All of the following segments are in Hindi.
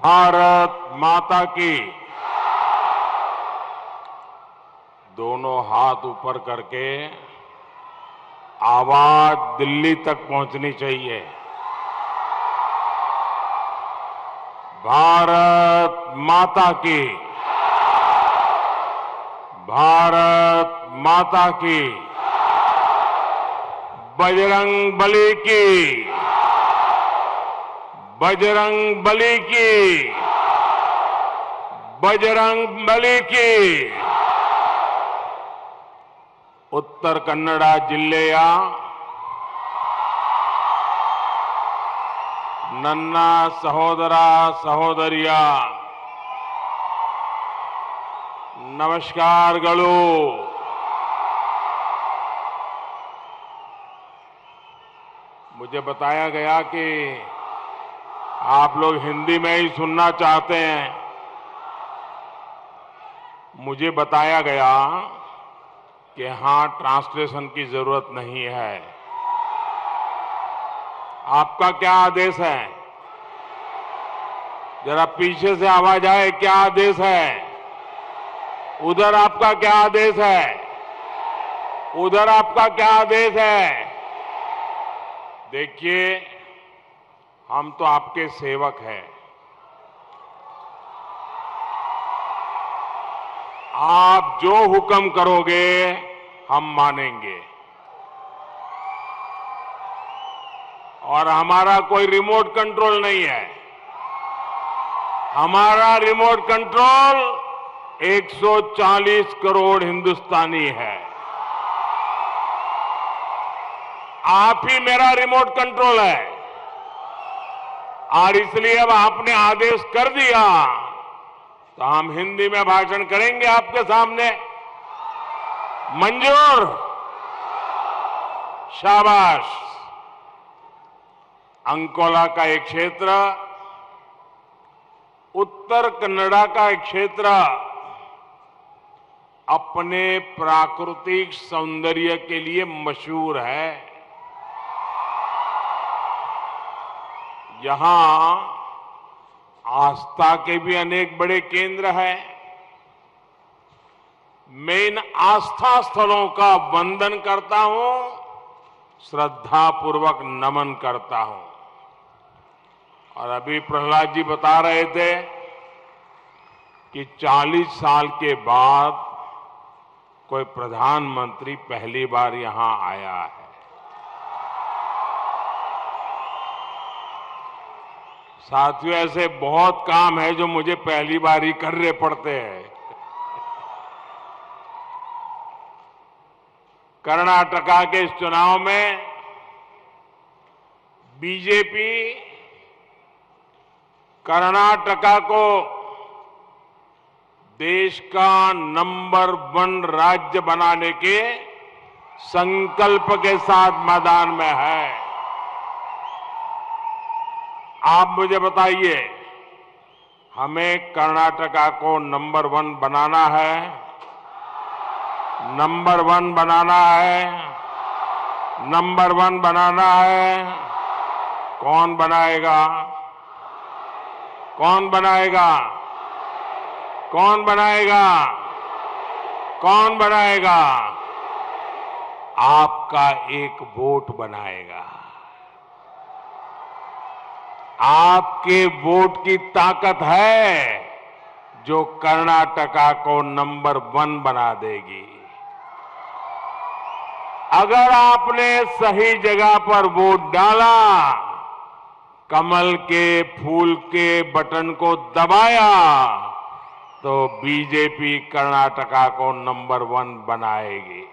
भारत माता की। दोनों हाथ ऊपर करके आवाज दिल्ली तक पहुंचनी चाहिए। भारत माता की। भारत माता की। बजरंग बली की। बजरंग बली की। बजरंग बली की। उत्तर कन्नड़ा जिल्ಲೆಯ ನನ್ನ ಸಹೋದರ ಸಹೋದರಿಯ ನಮಸ್कारಗಳು। मुझे बताया गया कि आप लोग हिंदी में ही सुनना चाहते हैं। मुझे बताया गया कि हां, ट्रांसलेशन की जरूरत नहीं है। आपका क्या आदेश है? जरा पीछे से आवाज आए, क्या आदेश है? उधर आपका क्या आदेश है? उधर आपका क्या आदेश है? देखिए, हम तो आपके सेवक हैं। आप जो हुक्म करोगे हम मानेंगे। और हमारा कोई रिमोट कंट्रोल नहीं है। हमारा रिमोट कंट्रोल 140 करोड़ हिंदुस्तानी है। आप ही मेरा रिमोट कंट्रोल है। और इसलिए अब आपने आदेश कर दिया तो हम हिंदी में भाषण करेंगे आपके सामने। मंजूर? शाबाश। अंकोला का एक क्षेत्र, उत्तर कन्नड़ा का एक क्षेत्र अपने प्राकृतिक सौंदर्य के लिए मशहूर है। यहां आस्था के भी अनेक बड़े केंद्र हैं। मैं इन आस्था स्थलों का वंदन करता हूं, श्रद्धापूर्वक नमन करता हूं। और अभी प्रहलाद जी बता रहे थे कि 40 साल के बाद कोई प्रधानमंत्री पहली बार यहां आया है। साथियों, ऐसे बहुत काम है जो मुझे पहली बार ही करने पड़ते हैं। कर्नाटका के इस चुनाव में बीजेपी कर्नाटका को देश का नंबर 1 राज्य बनाने के संकल्प के साथ मैदान में है। आप मुझे बताइए, हमें कर्नाटका को नंबर 1 बनाना है। नंबर 1 बनाना है। नंबर 1 बनाना है। कौन बनाएगा? कौन बनाएगा? कौन बनाएगा? कौन बनाएगा? आपका एक वोट बनाएगा। आपके वोट की ताकत है जो कर्नाटका को नंबर 1 बना देगी। अगर आपने सही जगह पर वोट डाला, कमल के फूल के बटन को दबाया, तो बीजेपी कर्नाटका को नंबर 1 बनाएगी।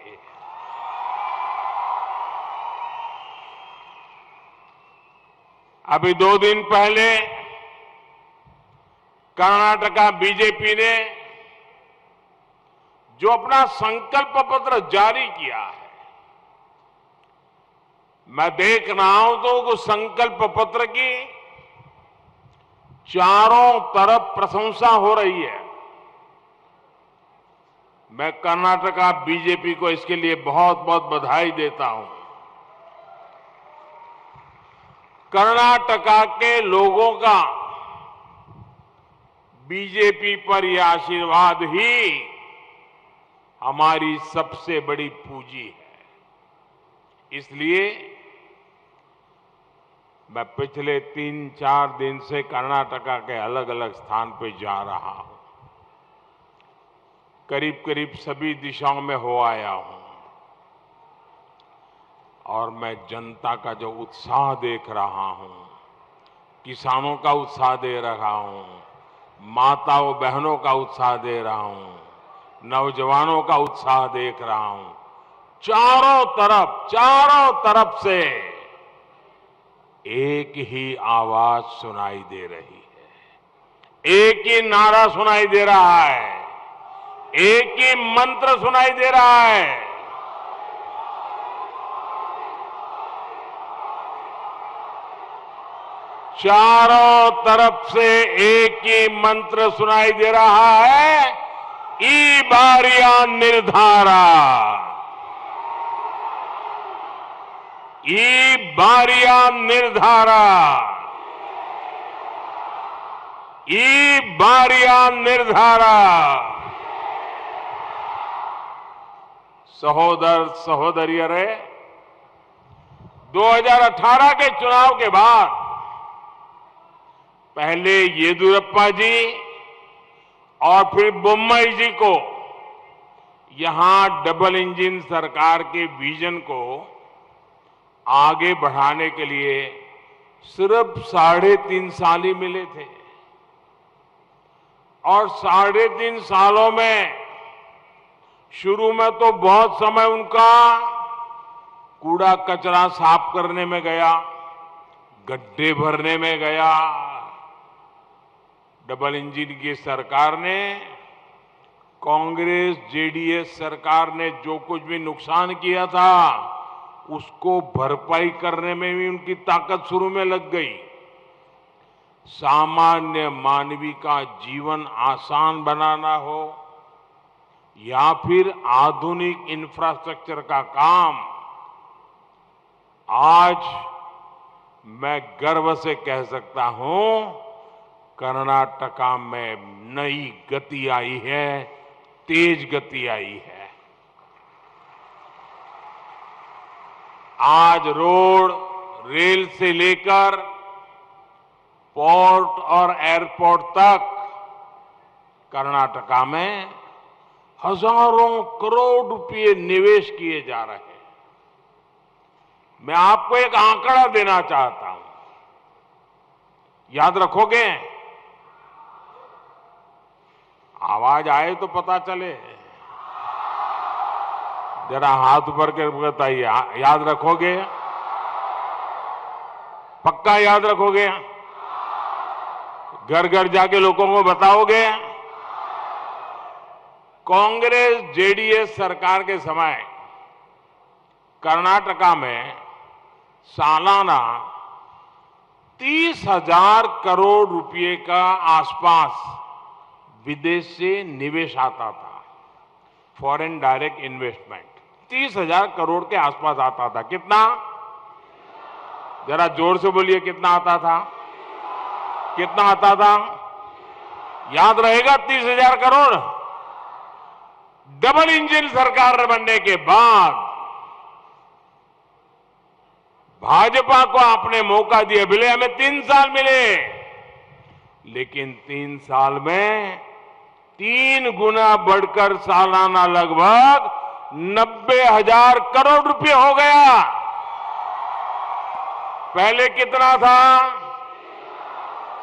अभी 2 दिन पहले कर्नाटका बीजेपी ने जो अपना संकल्प पत्र जारी किया है, मैं देख रहा हूं तो उस संकल्प पत्र की चारों तरफ प्रशंसा हो रही है। मैं कर्नाटका बीजेपी को इसके लिए बहुत बहुत बधाई देता हूं। कर्नाटका के लोगों का बीजेपी पर यह आशीर्वाद ही हमारी सबसे बड़ी पूंजी है। इसलिए मैं पिछले 3-4 दिन से कर्नाटका के अलग अलग स्थान पे जा रहा हूं। करीब करीब सभी दिशाओं में हो आया हूं और मैं जनता का जो उत्साह देख रहा हूं, किसानों का उत्साह दे रहा हूं, माताओं बहनों का उत्साह दे रहा हूं, नौजवानों का उत्साह देख रहा हूं। चारों तरफ से एक ही आवाज सुनाई दे रही है, एक ही नारा सुनाई दे रहा है, एक ही मंत्र सुनाई दे रहा है। चारों तरफ से एक ही मंत्र सुनाई दे रहा है, ई बारिया निर्धारा, ई बारिया निर्धारा, ई बारिया निर्धारा। सहोदर सहोदरियरे, 2018 के चुनाव के बाद पहले येदियुरप्पा जी और फिर बोम्मई जी को यहां डबल इंजन सरकार के विजन को आगे बढ़ाने के लिए सिर्फ 3.5 साल ही मिले थे और 3.5 सालों में शुरू में तो बहुत समय उनका कूड़ा कचरा साफ करने में गया, गड्ढे भरने में गया। डबल इंजन की सरकार ने, कांग्रेस जेडीएस सरकार ने जो कुछ भी नुकसान किया था उसको भरपाई करने में भी उनकी ताकत शुरू में लग गई। सामान्य मानवी का जीवन आसान बनाना हो या फिर आधुनिक इंफ्रास्ट्रक्चर का काम, आज मैं गर्व से कह सकता हूं कर्नाटका में नई गति आई है, तेज गति आई है। आज रोड, रेल से लेकर पोर्ट और एयरपोर्ट तक कर्नाटका में हजारों करोड़ रुपए निवेश किए जा रहे हैं। मैं आपको एक आंकड़ा देना चाहता हूं, याद रखोगे? आवाज आए तो पता चले। जरा हाथ ऊपर कर बताइए, याद रखोगे? पक्का याद रखोगे? घर घर जाके लोगों को बताओगे? कांग्रेस जेडीएस सरकार के समय कर्नाटका में सालाना 30,000 करोड़ रुपए का आसपास विदेश से निवेश आता था, फॉरेन डायरेक्ट इन्वेस्टमेंट 30,000 करोड़ के आसपास आता था। कितना? जरा जोर से बोलिए, कितना आता था? कितना आता था? याद रहेगा? 30,000 करोड़। डबल इंजन सरकार बनने के बाद भाजपा को आपने मौका दिया, भले हमें 3 साल मिले, लेकिन 3 साल में 3 गुना बढ़कर सालाना लगभग 90,000 करोड़ रुपए हो गया। पहले कितना था,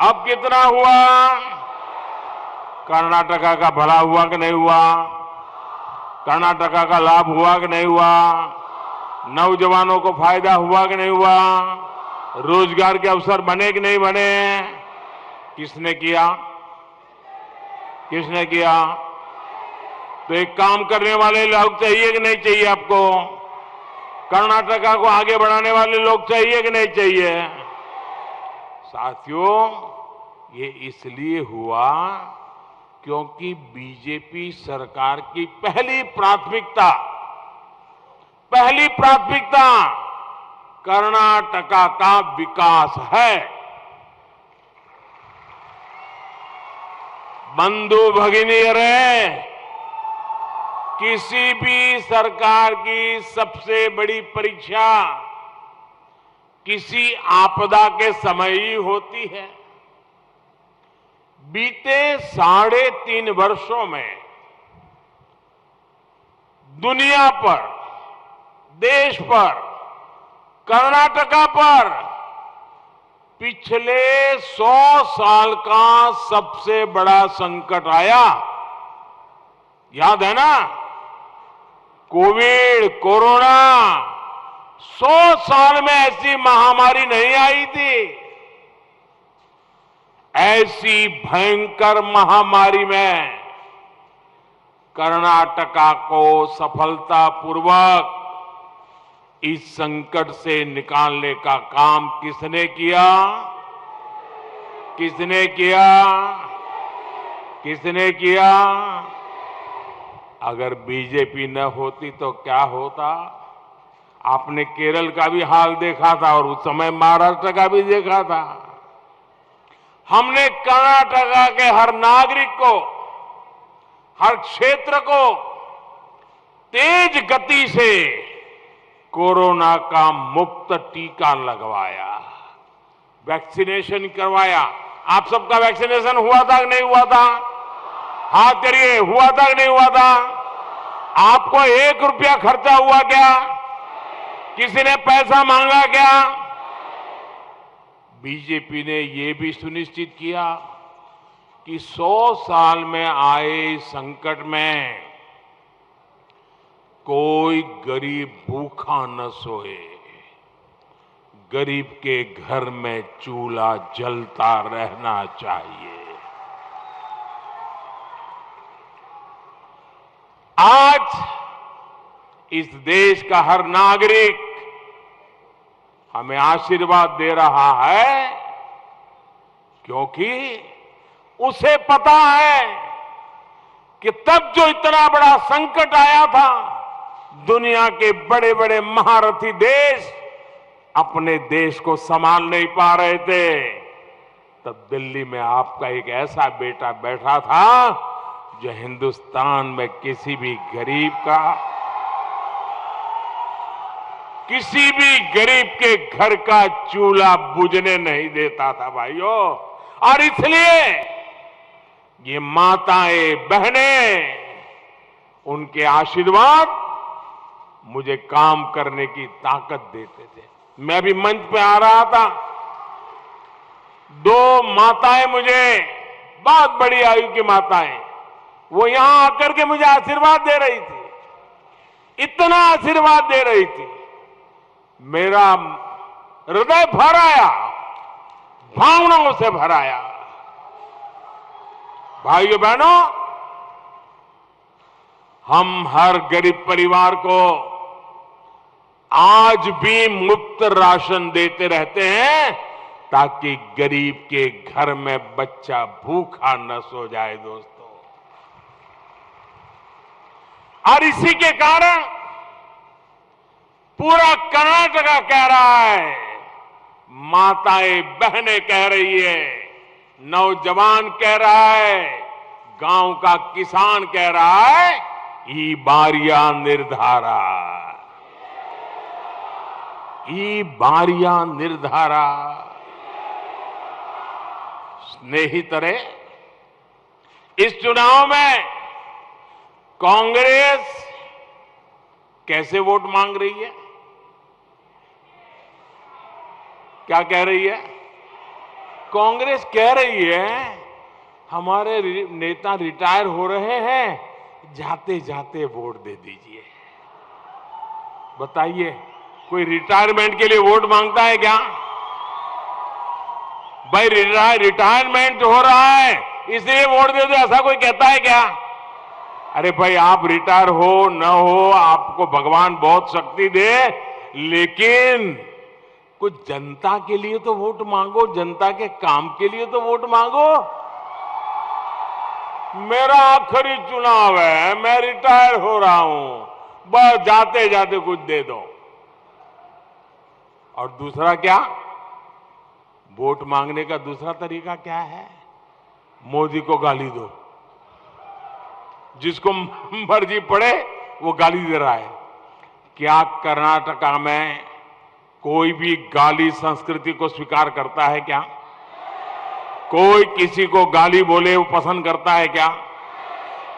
अब कितना हुआ? कर्नाटका का भला हुआ कि नहीं हुआ? कर्नाटका का लाभ हुआ कि नहीं हुआ? नौजवानों को फायदा हुआ कि नहीं हुआ? रोजगार के अवसर बने कि नहीं बने? किसने किया? किसने किया? तो एक काम करने वाले लोग चाहिए कि नहीं चाहिए आपको? कर्नाटका को आगे बढ़ाने वाले लोग चाहिए कि नहीं चाहिए? साथियों, ये इसलिए हुआ क्योंकि बीजेपी सरकार की पहली प्राथमिकता कर्नाटका का विकास है। बंधु भगिनी रहे, किसी भी सरकार की सबसे बड़ी परीक्षा किसी आपदा के समय ही होती है। बीते 3.5 वर्षों में दुनिया पर, देश पर, कर्नाटका पर पिछले 100 साल का सबसे बड़ा संकट आया। याद है ना? कोरोना 100 साल में ऐसी महामारी नहीं आई थी। ऐसी भयंकर महामारी में कर्नाटका को सफलतापूर्वक इस संकट से निकालने का काम किसने किया? किसने किया? किसने किया? अगर बीजेपी न होती तो क्या होता? आपने केरल का भी हाल देखा था और उस समय महाराष्ट्र का भी देखा था। हमने कर्नाटका के हर नागरिक को, हर क्षेत्र को तेज गति से कोरोना का मुफ्त टीका लगवाया, वैक्सीनेशन करवाया। आप सबका वैक्सीनेशन हुआ था कि नहीं हुआ था? हाथ करिए, हुआ था कि नहीं हुआ था? आपको 1 रुपया खर्चा हुआ क्या? किसी ने पैसा मांगा क्या? बीजेपी ने यह भी सुनिश्चित किया कि 100 साल में आए संकट में कोई गरीब भूखा न सोए, गरीब के घर में चूल्हा जलता रहना चाहिए। आज इस देश का हर नागरिक हमें आशीर्वाद दे रहा है, क्योंकि उसे पता है कि तब जो इतना बड़ा संकट आया था, दुनिया के बड़े बड़े महारथी देश अपने देश को संभाल नहीं पा रहे थे, तब दिल्ली में आपका एक ऐसा बेटा बैठा था जो हिंदुस्तान में किसी भी गरीब के घर का चूल्हा बुझने नहीं देता था भाइयों। और इसलिए ये माताएं, बहनें, उनके आशीर्वाद मुझे काम करने की ताकत देते थे। मैं भी मंच पे आ रहा था, 2 माताएं मुझे, बहुत बड़ी आयु की माताएं, वो यहां आकर के मुझे आशीर्वाद दे रही थी। इतना आशीर्वाद दे रही थी, मेरा हृदय भर आया, भावनाओं से भर आया। भाइयों बहनों, हम हर गरीब परिवार को आज भी मुफ्त राशन देते रहते हैं, ताकि गरीब के घर में बच्चा भूखा न सो जाए दोस्तों। और इसी के कारण पूरा कर्नाटका कह रहा है, माताएं बहनें कह रही है, नौजवान कह रहा है, गांव का किसान कह रहा है, ई बारिया निर्धारा, ई बारिया निर्धारा। स्नेहितरे, इस चुनाव में कांग्रेस कैसे वोट मांग रही है? क्या कह रही है? कांग्रेस कह रही है हमारे नेता रिटायर हो रहे हैं, जाते जाते वोट दे दीजिए। बताइए, कोई रिटायरमेंट के लिए वोट मांगता है क्या? भाई रिटायरमेंट हो रहा है इसलिए वोट दे दो, ऐसा कोई कहता है क्या? अरे भाई, आप रिटायर हो न हो, आपको भगवान बहुत शक्ति दे, लेकिन कुछ जनता के लिए तो वोट मांगो, जनता के काम के लिए तो वोट मांगो। मेरा आखिरी चुनाव है, मैं रिटायर हो रहा हूं, बस जाते जाते कुछ दे दो। और दूसरा क्या? वोट मांगने का दूसरा तरीका क्या है? मोदी को गाली दो। जिसको मर्जी पड़े वो गाली दे रहा है। क्या कर्नाटका में कोई भी गाली संस्कृति को स्वीकार करता है क्या? कोई किसी को गाली बोले वो पसंद करता है क्या?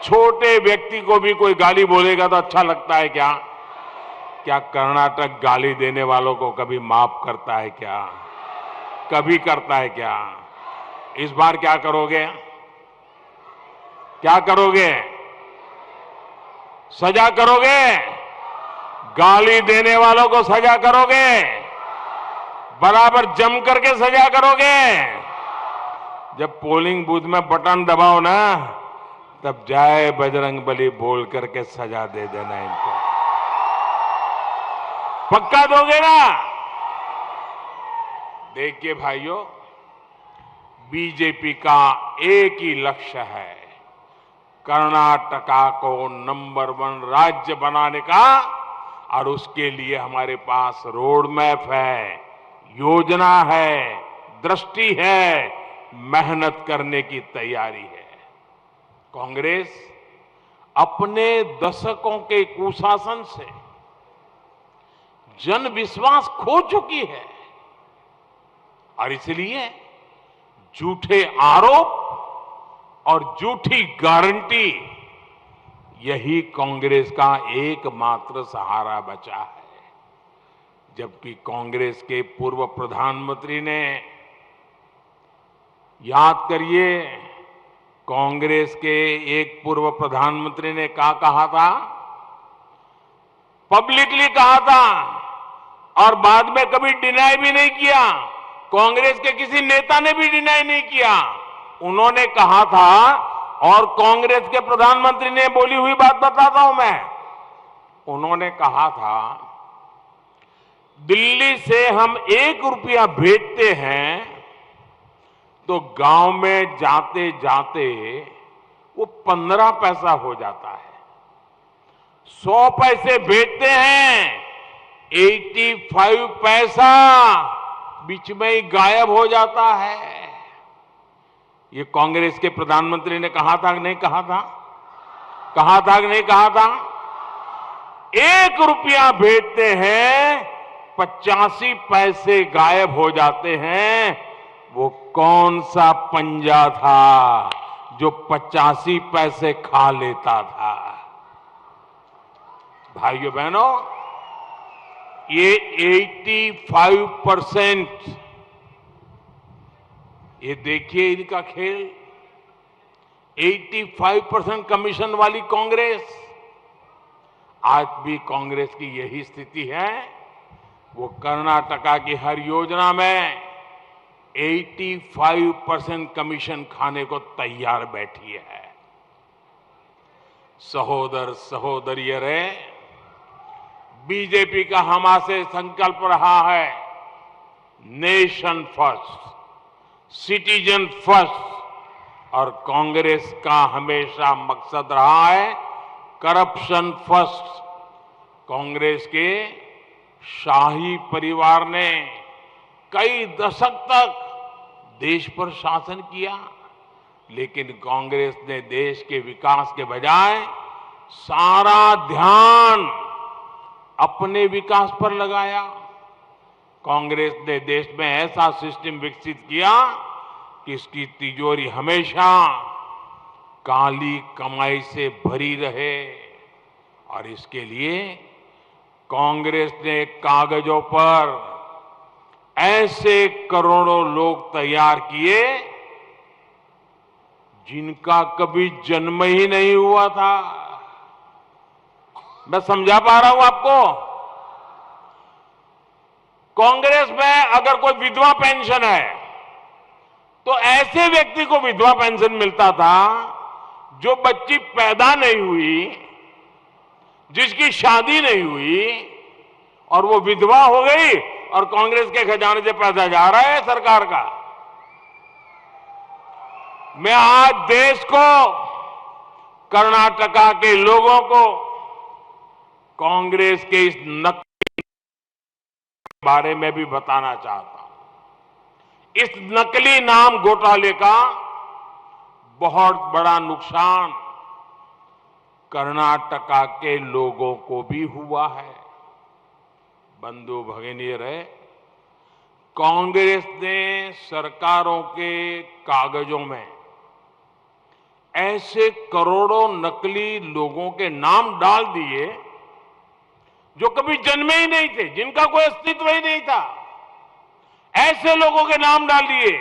छोटे व्यक्ति को भी कोई गाली बोलेगा तो अच्छा लगता है क्या? क्या कर्नाटक गाली देने वालों को कभी माफ करता है क्या? कभी करता है क्या? इस बार क्या करोगे? क्या करोगे? सजा करोगे? गाली देने वालों को सजा करोगे? बराबर जम करके सजा करोगे? जब पोलिंग बूथ में बटन दबाओ ना, तब जय बजरंगबली बोल करके सजा दे देना इनको। पक्का दोगे ना? देखिए भाइयों, बीजेपी का एक ही लक्ष्य है, कर्नाटका को नंबर 1 राज्य बनाने का। और उसके लिए हमारे पास रोड मैप है, योजना है, दृष्टि है, मेहनत करने की तैयारी है। कांग्रेस अपने दशकों के कुशासन से जन विश्वास खो चुकी है और इसलिए झूठे आरोप और झूठी गारंटी, यही कांग्रेस का एकमात्र सहारा बचा है। जबकि कांग्रेस के पूर्व प्रधानमंत्री ने, याद करिए, कांग्रेस के एक पूर्व प्रधानमंत्री ने क्या कहा था? पब्लिकली कहा था और बाद में कभी डिनाई भी नहीं किया। कांग्रेस के किसी नेता ने भी डिनाई नहीं किया। उन्होंने कहा था, और कांग्रेस के प्रधानमंत्री ने बोली हुई बात बताता हूं मैं। उन्होंने कहा था, दिल्ली से हम 1 रुपया भेजते हैं तो गांव में जाते जाते वो 15 पैसा हो जाता है। 100 पैसे भेजते हैं, 85 पैसा बीच में ही गायब हो जाता है। ये कांग्रेस के प्रधानमंत्री ने कहा था कि नहीं कहा था? कहा था कि नहीं कहा था? 1 रुपया भेजते हैं, 85 पैसे गायब हो जाते हैं। वो कौन सा पंजा था जो 85 पैसे खा लेता था? भाइयों बहनों, ये 85%, ये देखिए इनका खेल। 85% कमीशन वाली कांग्रेस, आज भी कांग्रेस की यही स्थिति है। वो कर्नाटका की हर योजना में 85% कमीशन खाने को तैयार बैठी है। सहोदर सहोदरियों रे, बीजेपी का हमारे संकल्प रहा है नेशन फर्स्ट, सिटीजन फर्स्ट, और कांग्रेस का हमेशा मकसद रहा है करप्शन फर्स्ट। कांग्रेस के शाही परिवार ने कई दशक तक देश पर शासन किया, लेकिन कांग्रेस ने देश के विकास के बजाय सारा ध्यान अपने विकास पर लगाया। कांग्रेस ने देश में ऐसा सिस्टम विकसित किया कि इसकी तिजोरी हमेशा काली कमाई से भरी रहे, और इसके लिए कांग्रेस ने कागजों पर ऐसे करोड़ों लोग तैयार किए जिनका कभी जन्म ही नहीं हुआ था। मैं समझा पा रहा हूं आपको? कांग्रेस में अगर कोई विधवा पेंशन है तो ऐसे व्यक्ति को विधवा पेंशन मिलता था जो बच्ची पैदा नहीं हुई, जिसकी शादी नहीं हुई, और वो विधवा हो गई और कांग्रेस के खजाने से पैसा जा रहा है सरकार का। मैं आज देश को, कर्नाटका के लोगों को कांग्रेस के इस नकली बारे में भी बताना चाहता हूं। इस नकली नाम घोटाले का बहुत बड़ा नुकसान कर्नाटका के लोगों को भी हुआ है। बंधु भगिनी रहे, कांग्रेस ने सरकारों के कागजों में ऐसे करोड़ों नकली लोगों के नाम डाल दिए जो कभी जन्मे ही नहीं थे, जिनका कोई अस्तित्व ही नहीं था। ऐसे लोगों के नाम डाल दिए,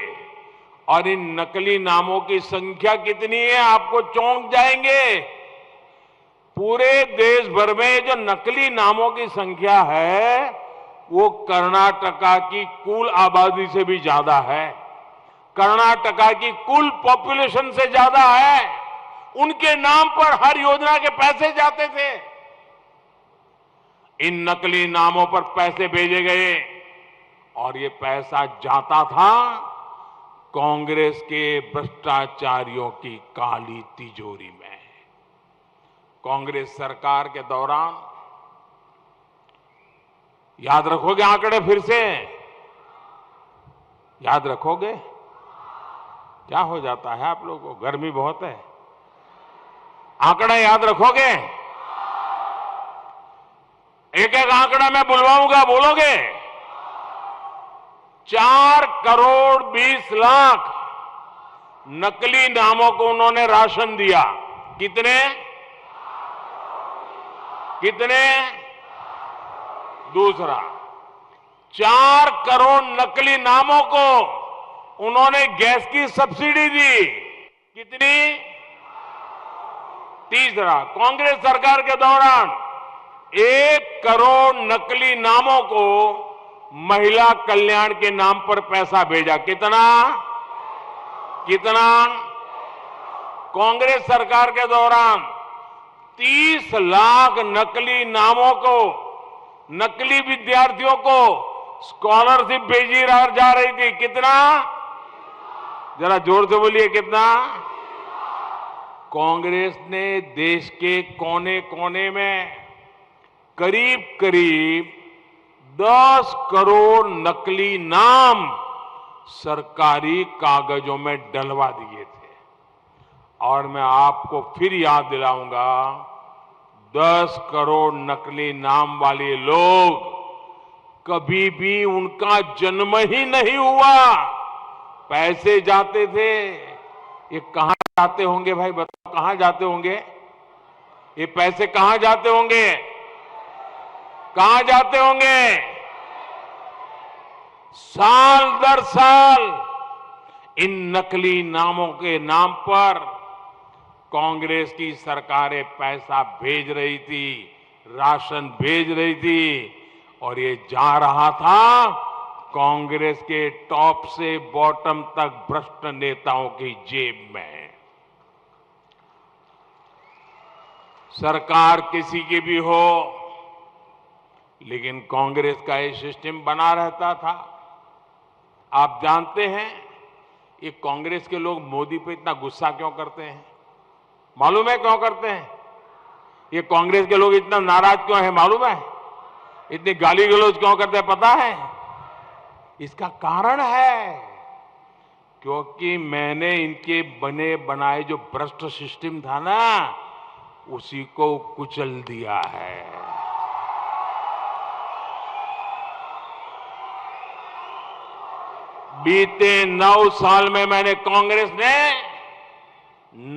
और इन नकली नामों की संख्या कितनी है आपको चौंक जाएंगे। पूरे देश भर में जो नकली नामों की संख्या है वो कर्नाटका की कुल आबादी से भी ज्यादा है, कर्नाटका की कुल पॉपुलेशन से ज्यादा है। उनके नाम पर हर योजना के पैसे जाते थे। इन नकली नामों पर पैसे भेजे गए और ये पैसा जाता था कांग्रेस के भ्रष्टाचारियों की काली तिजोरी में। कांग्रेस सरकार के दौरान, याद रखोगे आंकड़े, फिर से याद रखोगे? क्या हो जाता है आप लोगों को? गर्मी बहुत है। आंकड़ा याद रखोगे? एक एक आंकड़ा मैं बुलवाऊंगा, बोलोगे? 4 करोड़ 20 लाख नकली नामों को उन्होंने राशन दिया। कितने? दूसरा, 4 करोड़ नकली नामों को उन्होंने गैस की सब्सिडी दी। कितनी? तीसरा, कांग्रेस सरकार के दौरान 1 करोड़ नकली नामों को महिला कल्याण के नाम पर पैसा भेजा। कितना? कांग्रेस सरकार के दौरान 30 लाख नकली नामों को, नकली विद्यार्थियों को स्कॉलरशिप भेजी जा रही थी। कितना? जरा जोर से बोलिए, कितना? कांग्रेस ने देश के कोने कोने में करीब करीब 10 करोड़ नकली नाम सरकारी कागजों में डलवा दिए थे। और मैं आपको फिर याद दिलाऊंगा, 10 करोड़ नकली नाम वाले लोग कभी भी उनका जन्म ही नहीं हुआ। पैसे जाते थे। ये कहां जाते होंगे भाई? बताओ, कहां जाते होंगे ये पैसे? कहां जाते होंगे? कहां जाते होंगे? साल दर साल इन नकली नामों के नाम पर कांग्रेस की सरकारें पैसा भेज रही थी, राशन भेज रही थी, और ये जा रहा था कांग्रेस के टॉप से बॉटम तक भ्रष्ट नेताओं की जेब में। सरकार किसी की भी हो, लेकिन कांग्रेस का ये सिस्टम बना रहता था। आप जानते हैं ये कांग्रेस के लोग मोदी पे इतना गुस्सा क्यों करते हैं? मालूम है क्यों करते हैं? ये कांग्रेस के लोग इतना नाराज क्यों है? मालूम है? इतनी गाली गलौज क्यों करते हैं? पता है? इसका कारण है क्योंकि मैंने इनके बने बनाए जो भ्रष्ट सिस्टम था ना, उसी को कुचल दिया है। बीते 9 साल में मैंने कांग्रेस ने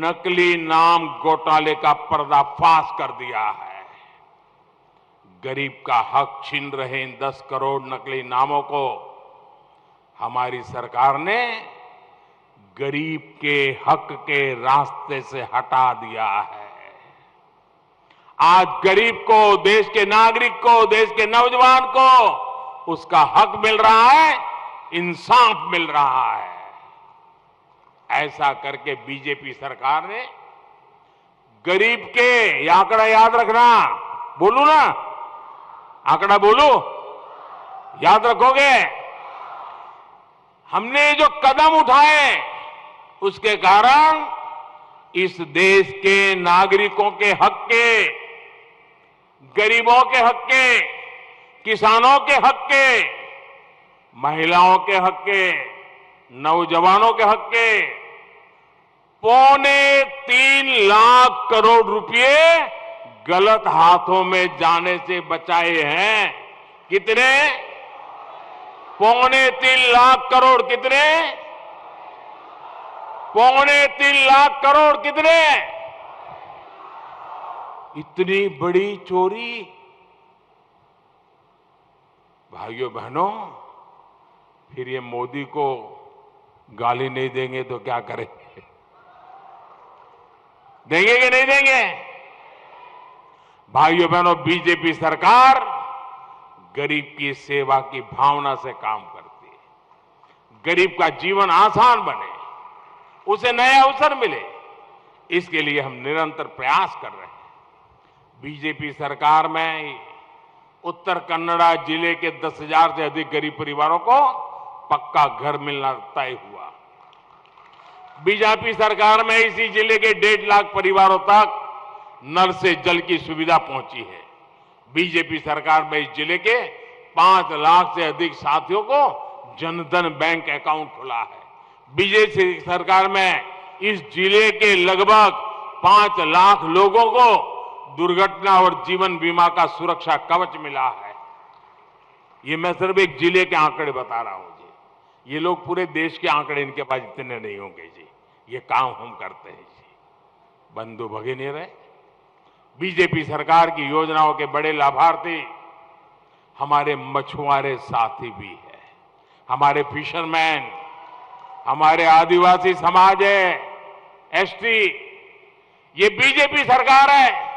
नकली नाम घोटाले का पर्दाफाश कर दिया है। गरीब का हक छीन रहे इन 10 करोड़ नकली नामों को हमारी सरकार ने गरीब के हक के रास्ते से हटा दिया है। आज गरीब को, देश के नागरिक को, देश के नौजवान को उसका हक मिल रहा है, इंसाफ मिल रहा है। ऐसा करके बीजेपी सरकार ने गरीब के, ये आंकड़ा याद रखना, बोलू ना, आंकड़ा बोलू, याद रखोगे? हमने जो कदम उठाए उसके कारण इस देश के नागरिकों के हक के, गरीबों के हक के, किसानों के हक के, महिलाओं के हक के, नौजवानों के हक के 3.25 3 लाख करोड़ रुपए गलत हाथों में जाने से बचाए हैं। कितने? 3.25 लाख करोड़। कितने? 3.25 लाख करोड़। कितने? इतनी बड़ी चोरी। भाइयों बहनों, फिर ये मोदी को गाली नहीं देंगे तो क्या करेंगे? देंगे कि नहीं देंगे? भाइयों बहनों, बीजेपी सरकार गरीब की सेवा की भावना से काम करती है। गरीब का जीवन आसान बने, उसे नया अवसर मिले, इसके लिए हम निरंतर प्रयास कर रहे हैं। बीजेपी सरकार में उत्तर कन्नड़ा जिले के 10,000 से अधिक गरीब परिवारों को पक्का घर मिलना तय हुआ। बीजेपी सरकार में इसी जिले के 1.5 लाख परिवारों तक नल से जल की सुविधा पहुंची है। बीजेपी सरकार में इस जिले के 5 लाख से अधिक साथियों को जनधन बैंक अकाउंट खुला है। बीजेपी सरकार में इस जिले के लगभग 5 लाख लोगों को दुर्घटना और जीवन बीमा का सुरक्षा कवच मिला है। ये मैं सिर्फ एक जिले के आंकड़े बता रहा हूं जी। ये लोग पूरे देश के आंकड़े इनके पास इतने नहीं होंगे जी। ये काम हम करते हैं जी। बंधु भगिनी रहे, बीजेपी सरकार की योजनाओं के बड़े लाभार्थी हमारे मछुआरे साथी भी है, हमारे फिशरमैन, हमारे आदिवासी समाज है, एसटी। ये बीजेपी सरकार है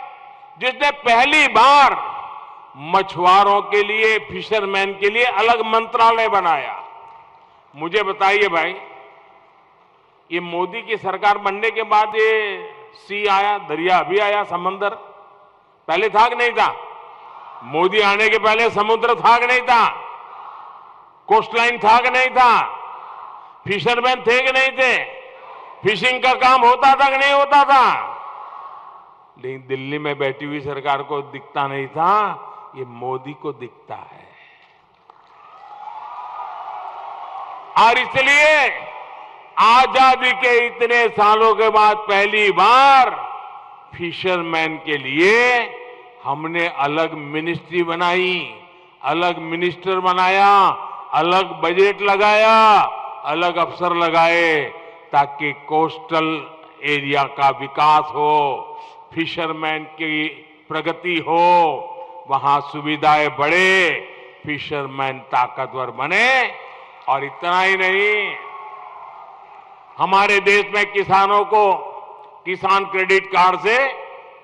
जिसने पहली बार मछुआरों के लिए, फिशरमैन के लिए अलग मंत्रालय बनाया। मुझे बताइए भाई, ये मोदी की सरकार बनने के बाद ये सी आया, दरिया अभी आया, समंदर पहले था कि नहीं था? मोदी आने के पहले समुद्र था कि नहीं था? कोस्टलाइन था कि नहीं था? फिशरमैन थे कि नहीं थे? फिशिंग का काम होता था कि नहीं होता था? लेकिन दिल्ली में बैठी हुई सरकार को दिखता नहीं था, ये मोदी को दिखता है। और इसलिए आजादी के इतने सालों के बाद पहली बार फिशरमैन के लिए हमने अलग मिनिस्ट्री बनाई, अलग मिनिस्टर बनाया, अलग बजट लगाया, अलग अफसर लगाए, ताकि कोस्टल एरिया का विकास हो, फिशरमैन की प्रगति हो, वहां सुविधाएं बढ़े, फिशरमैन ताकतवर बने। और इतना ही नहीं, हमारे देश में किसानों को किसान क्रेडिट कार्ड से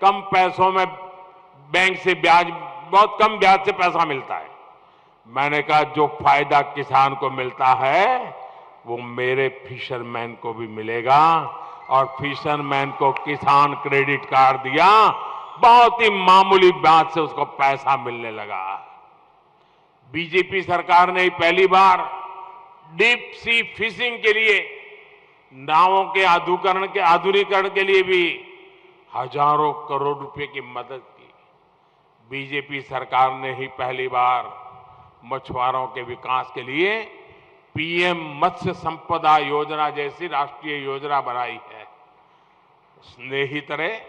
कम पैसों में बैंक से ब्याज, बहुत कम ब्याज से पैसा मिलता है। मैंने कहा जो फायदा किसान को मिलता है वो मेरे फिशरमैन को भी मिलेगा। और फिशरमैन को किसान क्रेडिट कार्ड दिया, बहुत ही मामूली ब्याज से उसको पैसा मिलने लगा। बीजेपी सरकार ने पहली बार डीप सी फिशिंग के लिए, नावों के आधुनिकीकरण के लिए भी हजारों करोड़ रुपए की मदद की। बीजेपी सरकार ने ही पहली बार मछुआरों के विकास के लिए पीएम मत्स्य संपदा योजना जैसी राष्ट्रीय योजना बनाई है। स्नेही तरह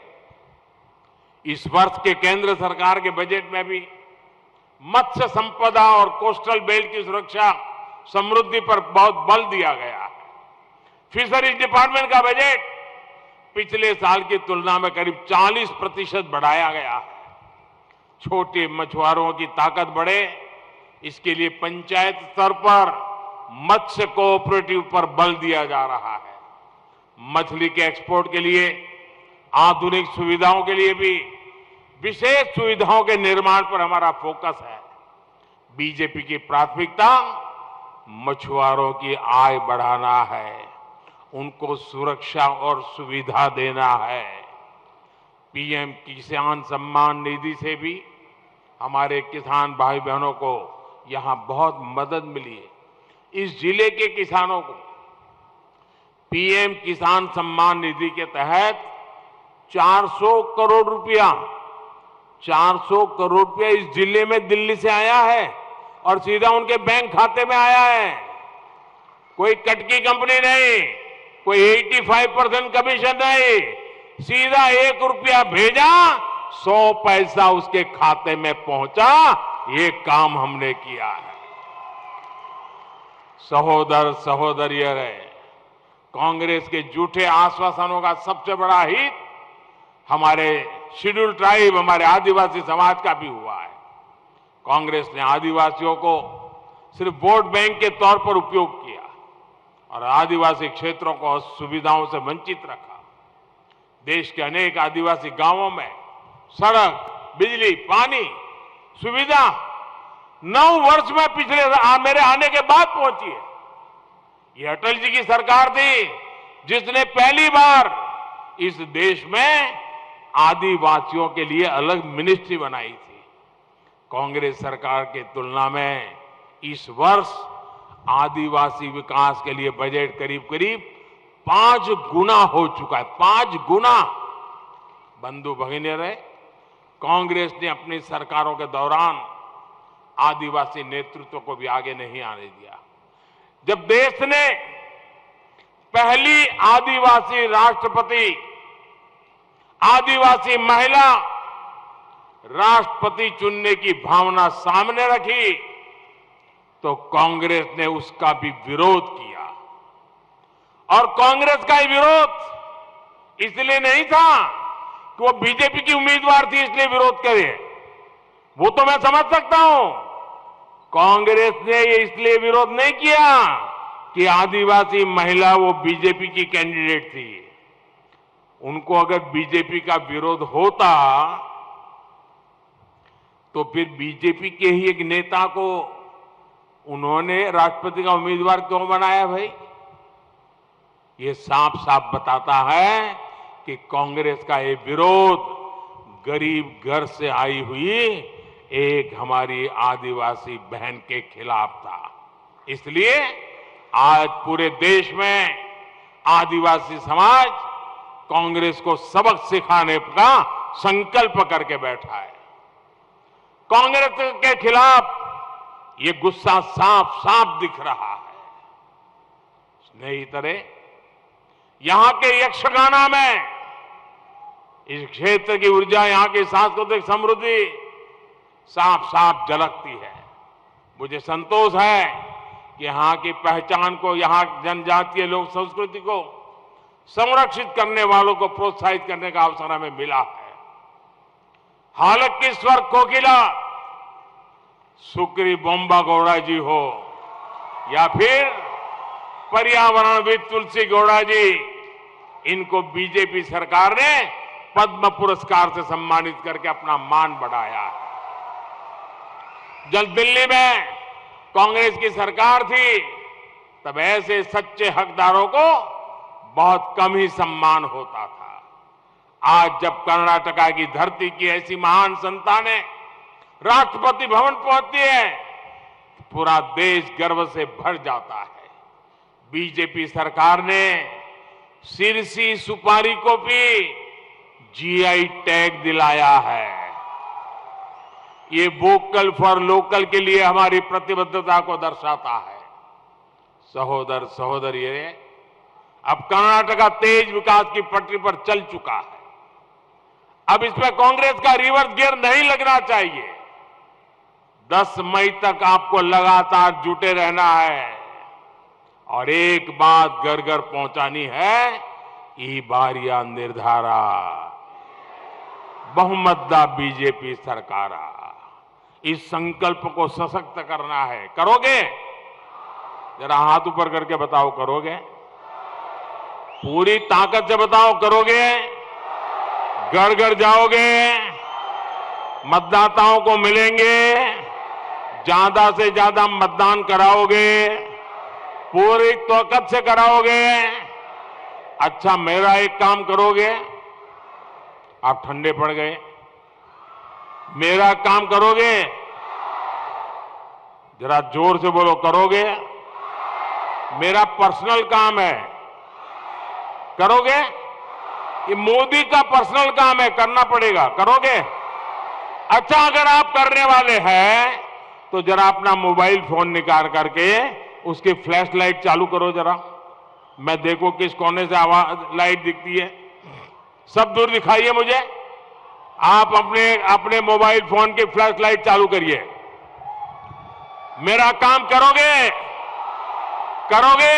इस वर्ष के केंद्र सरकार के बजट में भी मत्स्य संपदा और कोस्टल बेल्ट की सुरक्षा समृद्धि पर बहुत बल दिया गया है। फिशरीज डिपार्टमेंट का बजट पिछले साल की तुलना में करीब 40% बढ़ाया गया है। छोटे मछुआरों की ताकत बढ़े, इसके लिए पंचायत स्तर पर मत्स्य कोऑपरेटिव पर बल दिया जा रहा है। मछली के एक्सपोर्ट के लिए आधुनिक सुविधाओं के लिए भी विशेष सुविधाओं के निर्माण पर हमारा फोकस है। बीजेपी की प्राथमिकता मछुआरों की आय बढ़ाना है, उनको सुरक्षा और सुविधा देना है। पीएम किसान सम्मान निधि से भी हमारे किसान भाई बहनों को यहां बहुत मदद मिली है। इस जिले के किसानों को पीएम किसान सम्मान निधि के तहत 400 करोड़ रुपया 400 करोड़ रुपया इस जिले में दिल्ली से आया है और सीधा उनके बैंक खाते में आया है। कोई कटकी कंपनी नहीं, कोई 85% कमीशन नहीं, सीधा 1 रुपया भेजा, 100 पैसा उसके खाते में पहुंचा। ये काम हमने किया है। सहोदर सहोदरियों, कांग्रेस के झूठे आश्वासनों का सबसे बड़ा हित हमारे शेड्यूल ट्राइब, हमारे आदिवासी समाज का भी हुआ है। कांग्रेस ने आदिवासियों को सिर्फ वोट बैंक के तौर पर उपयोग किया और आदिवासी क्षेत्रों को सुविधाओं से वंचित रखा। देश के अनेक आदिवासी गांवों में सड़क, बिजली, पानी सुविधा 9 वर्ष में पिछले मेरे आने के बाद पहुंची है। ये अटल जी की सरकार थी जिसने पहली बार इस देश में आदिवासियों के लिए अलग मिनिस्ट्री बनाई थी। कांग्रेस सरकार की तुलना में इस वर्ष आदिवासी विकास के लिए बजट करीब करीब 5 गुना हो चुका है। 5 गुना। बंधु भगिनी, कांग्रेस ने अपनी सरकारों के दौरान आदिवासी नेतृत्व को भी आगे नहीं आने दिया। जब देश ने पहली आदिवासी राष्ट्रपति, आदिवासी महिला राष्ट्रपति चुनने की भावना सामने रखी तो कांग्रेस ने उसका भी विरोध किया। और कांग्रेस का ये विरोध इसलिए नहीं था कि वो बीजेपी की उम्मीदवार थी इसलिए विरोध करे, वो तो मैं समझ सकता हूं। कांग्रेस ने ये इसलिए विरोध नहीं किया कि आदिवासी महिला वो बीजेपी की कैंडिडेट थी। उनको अगर बीजेपी का विरोध होता तो फिर बीजेपी के ही एक नेता को उन्होंने राष्ट्रपति का उम्मीदवार क्यों बनाया भाई? ये साफ साफ बताता है कि कांग्रेस का ये विरोध गरीब घर से आई हुई एक हमारी आदिवासी बहन के खिलाफ था। इसलिए आज पूरे देश में आदिवासी समाज कांग्रेस को सबक सिखाने का संकल्प करके बैठा है। कांग्रेस के खिलाफ ये गुस्सा साफ साफ दिख रहा है। स्नेहितरे, यहां के यक्षगाना में इस क्षेत्र की ऊर्जा, यहां की सांस्कृतिक समृद्धि साफ साफ झलकती है। मुझे संतोष है कि यहां की पहचान को, यहां जनजातीय लोक संस्कृति को संरक्षित करने वालों को प्रोत्साहित करने का अवसर हमें मिला है। हालक की स्वर कोकिला सुक्री बोम्बा गौड़ा जी हो या फिर पर्यावरणविद तुलसी गौड़ा जी, इनको बीजेपी सरकार ने पद्म पुरस्कार से सम्मानित करके अपना मान बढ़ाया है। जब दिल्ली में कांग्रेस की सरकार थी तब ऐसे सच्चे हकदारों को बहुत कम ही सम्मान होता था। आज जब कर्नाटका की धरती की ऐसी महान संतानें राष्ट्रपति भवन पहुंचती है तो पूरा देश गर्व से भर जाता है। बीजेपी सरकार ने सिरसी सुपारी को भी जीआई टैग दिलाया है। ये वोकल फॉर लोकल के लिए हमारी प्रतिबद्धता को दर्शाता है। सहोदर सहोदरिये, अब कर्नाटका तेज विकास की पटरी पर चल चुका है। अब इसमें कांग्रेस का रिवर्स गियर नहीं लगना चाहिए। 10 मई तक आपको लगातार जुटे रहना है और एक बात घर घर पहुंचानी है, ई बारिया निर्धारा बहुमतदा बीजेपी सरकारा। इस संकल्प को सशक्त करना है। करोगे? जरा हाथ ऊपर करके बताओ, करोगे? पूरी ताकत से बताओ, करोगे? घर घर जाओगे, मतदाताओं को मिलेंगे, ज्यादा से ज्यादा मतदान कराओगे, पूरी ताकत से कराओगे। अच्छा, मेरा एक काम करोगे? आप ठंडे पड़ गए। मेरा काम करोगे? जरा जोर से बोलो, करोगे? मेरा पर्सनल काम है, करोगे? ये मोदी का पर्सनल काम है, करना पड़ेगा, करोगे? अच्छा, अगर आप करने वाले हैं तो जरा अपना मोबाइल फोन निकाल करके उसकी फ्लैश लाइट चालू करो जरा। मैं देखो किस कोने से आवाज लाइट दिखती है। सब दूर दिखाइए मुझे। आप अपने अपने मोबाइल फोन की फ्लैश लाइट चालू करिए। मेरा काम करोगे? करोगे?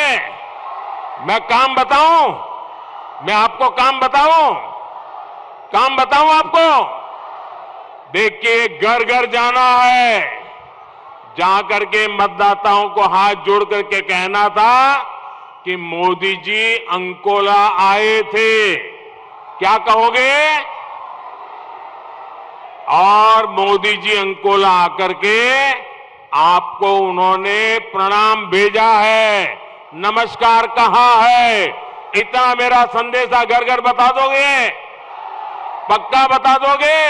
मैं काम बताऊं? मैं आपको काम बताऊं? काम बताऊं आपको? देखिए, घर घर जाना है, जा करके मतदाताओं को हाथ जोड़ करके कहना था कि मोदी जी अंकोला आए थे। क्या कहोगे? और मोदी जी अंकोला आकर के आपको उन्होंने प्रणाम भेजा है, नमस्कार कहा है। इतना मेरा संदेशा घर घर बता दोगे? पक्का बता दोगे?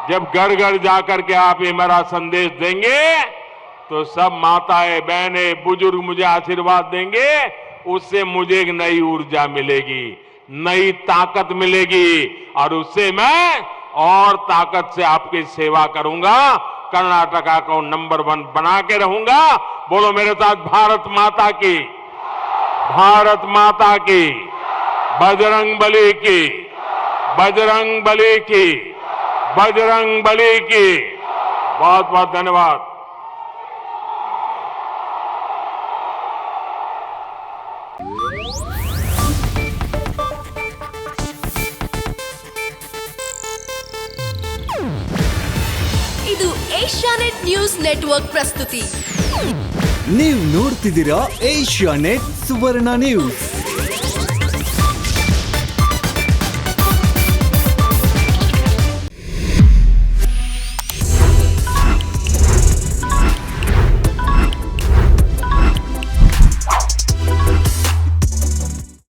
जब घर घर जाकर के आप ये मेरा संदेश देंगे तो सब माताएं, बहनें, बुजुर्ग मुझे आशीर्वाद देंगे। उससे मुझे एक नई ऊर्जा मिलेगी, नई ताकत मिलेगी, और उससे मैं और ताकत से आपकी सेवा करूंगा। कर्नाटका को नंबर 1 बना के रहूंगा। बोलो मेरे साथ, भारत माता की, भारत माता की, बजरंग बली की, बजरंग बली की, बजरंग बली की। बहुत बहुत धन्यवाद। ಇದು ಏಷ್ಯಾನೆಟ್ ನ್ಯೂಸ್ ನೆಟ್ವರ್ಕ್ ಪ್ರಸ್ತುತಿ. ನೀವು ನೋಡ್ತಿದ್ದೀರಾ ಏಷ್ಯಾನೆಟ್ ಸುವರ್ಣ ನ್ಯೂಸ್.